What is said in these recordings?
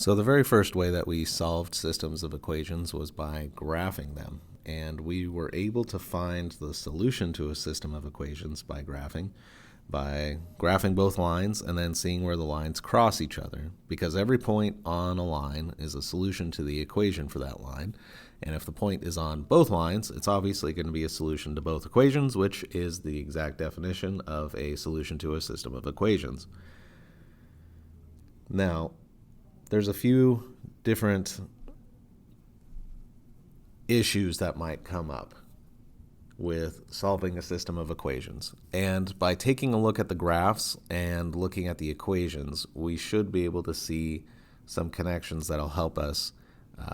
So the very first way that we solved systems of equations was by graphing them. And we were able to find the solution to a system of equations by graphing both lines and then seeing where the lines cross each other, because every point on a line is a solution to the equation for that line. And if the point is on both lines, it's obviously going to be a solution to both equations, which is the exact definition of a solution to a system of equations. Now, there's a few different issues that might come up with solving a system of equations. And by taking a look at the graphs and looking at the equations, we should be able to see some connections that'll help us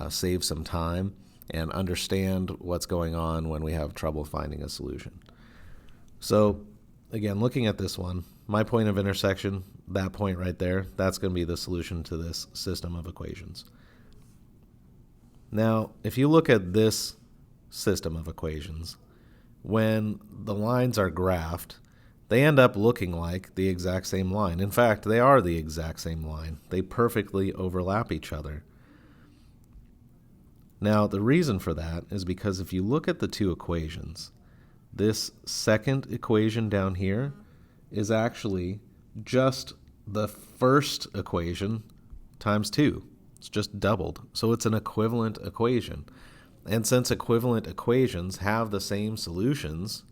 save some time and understand what's going on when we have trouble finding a solution. So again, looking at this one, my point of intersection, that point right there, that's going to be the solution to this system of equations. Now, if you look at this system of equations, when the lines are graphed, they end up looking like the exact same line. In fact, they are the exact same line. They perfectly overlap each other. Now, the reason for that is because if you look at the two equations, this second equation down here is actually just the first equation times 2. It's just doubled. So it's an equivalent equation. And since equivalent equations have the same solutions,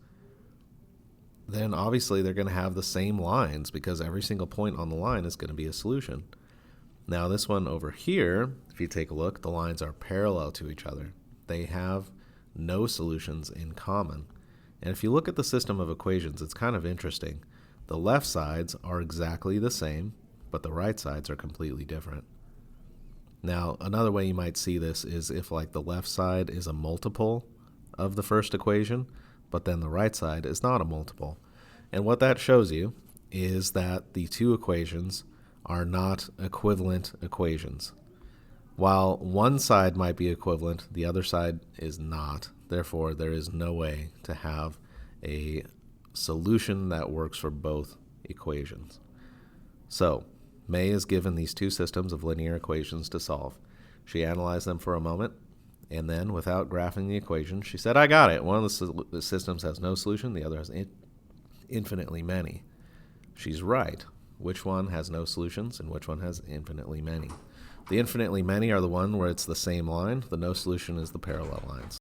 then obviously they're going to have the same lines because every single point on the line is going to be a solution. Now this one over here, if you take a look, the lines are parallel to each other. They have no solutions in common. And if you look at the system of equations, it's kind of interesting. The left sides are exactly the same, but the right sides are completely different. Now, another way you might see this is if like the left side is a multiple of the first equation, but then the right side is not a multiple. And what that shows you is that the two equations are not equivalent equations. While one side might be equivalent, the other side is not. Therefore, there is no way to have a solution that works for both equations. So, May is given these two systems of linear equations to solve. She analyzed them for a moment, and then, without graphing the equation, she said, I got it. One of the systems has no solution, the other has infinitely many. She's right. Which one has no solutions and which one has infinitely many? The infinitely many are the one where it's the same line. The no solution is the parallel lines.